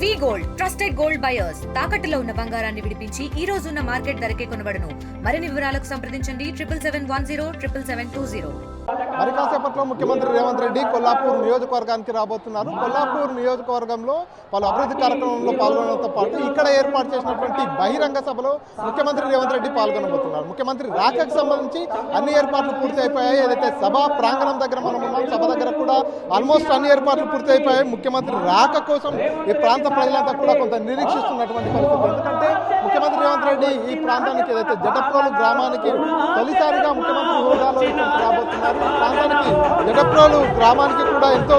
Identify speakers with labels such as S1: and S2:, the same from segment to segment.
S1: వి gold trusted gold buyers తాకట్టులో ఉన్న బంగారాన్ని విడిపించి ఈ రోజు ఉన్న మార్కెట్ ధరకే కొనబడును. మరిన్ని వివరాలకు సంప్రదించండి 7710772020.
S2: మరి కాసేపట్లో ముఖ్యమంత్రి రేవంత్ రెడ్డి కొల్లాపూర్ నియోజకవర్గానికి రాబోతున్నారు. కొల్లాపూర్ నియోజకవర్గంలో పలు అభివృద్ధి కార్యక్రమంలో పాల్గొనడంతో పాటు ఇక్కడ ఏర్పాటు చేసినటువంటి బహిరంగ సభలో ముఖ్యమంత్రి రేవంత్ రెడ్డి పాల్గొనబోతున్నారు. ముఖ్యమంత్రి రాకకు సంబంధించి అన్ని ఏర్పాట్లు పూర్తి అయిపోయాయి. ఏదైతే సభా ప్రాంగణం దగ్గర మనం ఉన్నాం, సభ దగ్గర కూడా ఆల్మోస్ట్ అన్ని ఏర్పాట్లు పూర్తి అయిపోయాయి. ముఖ్యమంత్రి రాక కోసం ఈ ప్రాంత ప్రజలంతా కూడా కొంత నిరీక్షిస్తున్నటువంటి పరిస్థితి. ఎందుకంటే ముఖ్యమంత్రి రేవంత్ రెడ్డి ఈ ప్రాంతానికి ఏదైతే జటప్రోలు గ్రామానికి తొలిసారిగా ముఖ్యమంత్రి హోదాలో రాబోతున్నారు. ప్రాంతానికి జటప్రోలు గ్రామానికి కూడా ఎంతో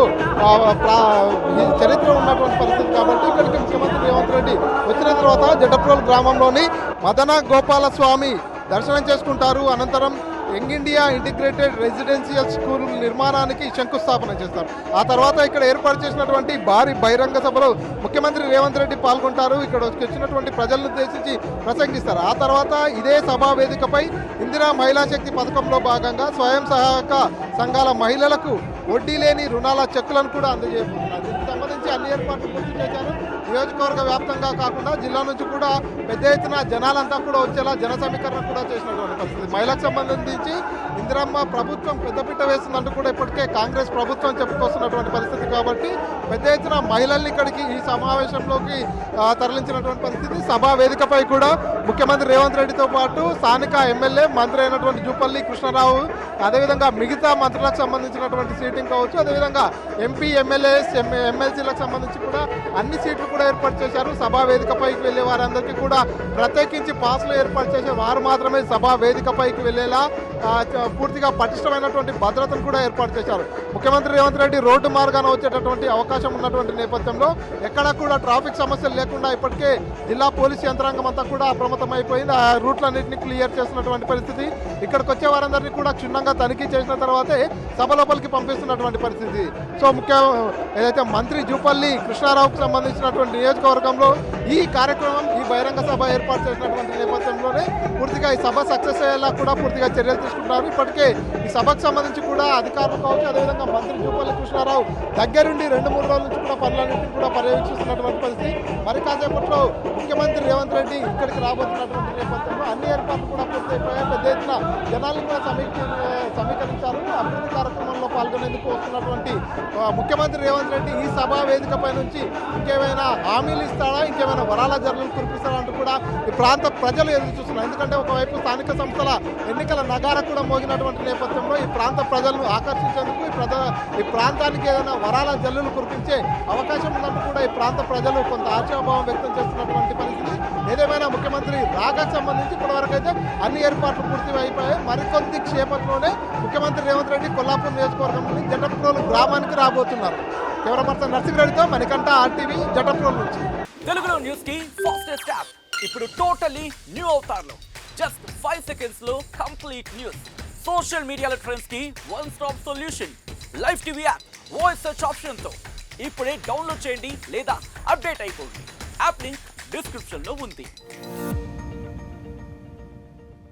S2: చరిత్ర ఉన్నటువంటి పరిస్థితి కాబట్టి ఇక్కడికి ముఖ్యమంత్రి రేవంత్ రెడ్డి వచ్చిన తర్వాత జటప్రోలు గ్రామంలోని మదన గోపాల స్వామి దర్శనం చేసుకుంటారు. అనంతరం young India integrated residential school నిర్మాణానికి శంకుస్థాపన చేస్తారు. ఆ తర్వాత ఇక్కడ ఏర్పాటు చేసినటువంటి భారీ బహిరంగ సభలో ముఖ్యమంత్రి రేవంత్ రెడ్డి పాల్గొంటారు. ఇక్కడ వచ్చినటువంటి ప్రజలను ఉద్దేశించి ప్రసంగిస్తారు. ఆ తర్వాత ఇదే సభా వేదికపై ఇందిరా మహిళా శక్తి పథకంలో భాగంగా స్వయం సహాయక సంఘాల మహిళలకు వడ్డీ లేని రుణాల చెక్కులను కూడా అందజేయబోతున్నారు. దీనికి సంబంధించి అన్ని ఏర్పాట్లు పూర్తి చేశారు. నియోజకవర్గ వ్యాప్తంగా కాకుండా జిల్లా నుంచి కూడా పెద్ద ఎత్తున జనాలంతా కూడా వచ్చేలా జన సమీకరణ కూడా చేసినటువంటి పరిస్థితి. మహిళలకు సంబంధించి ఇందిరమ్మ ప్రభుత్వం పెద్దపీట వేస్తుందంటూ కూడా ఇప్పటికే కాంగ్రెస్ ప్రభుత్వం చెప్పుకొస్తున్నటువంటి పరిస్థితి కాబట్టి పెద్ద ఎత్తున మహిళల్ని ఇక్కడికి ఈ సమావేశంలోకి తరలించినటువంటి పరిస్థితి. సభా వేదికపై కూడా ముఖ్యమంత్రి రేవంత్ రెడ్డితో పాటు స్థానిక ఎమ్మెల్యే మంత్రి అయినటువంటి జూపల్లి కృష్ణారావు, అదేవిధంగా మిగతా మంత్రులకు సంబంధించినటువంటి సీటింగ్ కావచ్చు, అదేవిధంగా ఎంపీ ఎమ్మెల్యేస్ ఎమ్మెల్సీలకు సంబంధించి కూడా అన్ని సీట్లు కూడా ఏర్పాటు చేశారు. సభా వేదికపైకి వెళ్లే వారందరికీ కూడా ప్రత్యేకించి పాసులు ఏర్పాటు చేసే వారు మాత్రమే సభా వేదికపైకి వెళ్లేలా పూర్తిగా పటిష్టమైనటువంటి భద్రతను కూడా ఏర్పాటు చేశారు. ముఖ్యమంత్రి రేవంత్ రెడ్డి రోడ్డు మార్గాన వచ్చేటటువంటి అవకాశం ఉన్నటువంటి నేపథ్యంలో ఎక్కడా కూడా ట్రాఫిక్ సమస్యలు లేకుండా ఇప్పటికే జిల్లా పోలీస్ యంత్రాంగం అంతా కూడా అప్రమత్తమైపోయింది. ఆ రూట్లన్నింటినీ క్లియర్ చేసినటువంటి పరిస్థితి. ఇక్కడికి వచ్చే వారందరినీ కూడా క్షుణ్ణంగా తనిఖీ చేసిన తర్వాతే సభ లోపలికి పంపిస్తున్నటువంటి పరిస్థితి. సో ఏదైతే మంత్రి జూపల్లి కృష్ణారావుకు సంబంధించినటువంటి నియోజకవర్గంలో ఈ కార్యక్రమం ఈ బహిరంగ సభ ఏర్పాటు చేసినటువంటి నేపథ్యంలోనే పూర్తిగా ఈ సభ సక్సెస్ అయ్యేలా కూడా పూర్తిగా చర్యలు తీసుకుంటున్నారు. ఇప్పటికే ఈ సభకు సంబంధించి కూడా అధికారులు కావచ్చు, అదేవిధంగా మంత్రి జూపల్లి కృష్ణారావు దగ్గరుండి 2-3 రోజుల నుంచి కూడా పనులన్నింటినీ కూడా పర్యవేక్షిస్తున్నటువంటి పరిస్థితి. మరి కాసేపట్లో ముఖ్యమంత్రి రేవంత్ రెడ్డి ఇక్కడికి రాబోతున్నటువంటి నేపథ్యంలో అన్ని ఏర్పాట్లు కూడా పూర్తయిపోయాయి. పెద్ద ఎత్తున జనాలను కూడా సమీకరించారు. అభివృద్ధి కార్యక్రమంలో పాల్గొనేందుకు వస్తున్నటువంటి ముఖ్యమంత్రి రేవంత్ రెడ్డి ఈ సభా వేదికపై నుంచి ఇంకేమైనా హామీలు ఇస్తాడా, ఇంకేమైనా వరాల జర్నలు కురిపిస్తాడా అంటూ కూడా ఈ ప్రాంత ప్రజలు ఎదురు చూస్తున్నారు. ఎందుకంటే ఒకవైపు స్థానిక సంస్థల ఎన్నికల నగార కూడా మోగినటువంటి నేపథ్యంలో ఈ ప్రాంత ప్రజలను ఆకర్షించేందుకు ఈ ప్రాంతానికి ఏదైనా వరాల జల్లులు కురిపించే అవకాశం ఉన్నట్టు కూడా ఈ ప్రాంత ప్రజలు కొంత ఆశాభావం వ్యక్తం చేస్తున్నటువంటి పరిస్థితి. ఏదేమైనా ముఖ్యమంత్రి రాకకు సంబంధించి ఇప్పటివరకు అయితే అన్ని ఏర్పాట్లు పూర్తి అయిపోయాయి. మరికొద్ది క్షేపంలోనే ముఖ్యమంత్రి రేవంత్ రెడ్డి కొల్లాపూర్ నియోజకవర్గం నుంచి జటప్రోలు గ్రామానికి రాబోతున్నారు. కెమెరా పర్సన్ నర్సింగ్రెడ్డితో మణికంఠ, RTV, జటప్రోలు నుంచి.
S3: తెలుగులో న్యూస్ కి ఫాస్టెస్ట్ యాప్ ఇప్పుడు టోటలీ న్యూ అవతార్లో జస్ట్ 5 seconds లో కంప్లీట్ న్యూస్. సోషల్ మీడియాలో ట్రెండ్స్ కి one stop solution. Live TV app voice search option తో ఇప్పుడే డౌన్లోడ్ చేయండి లేదా అప్డేట్ అయిపోండి. యాప్ లింక్ డిస్క్రిప్షన్ లో ఉంది.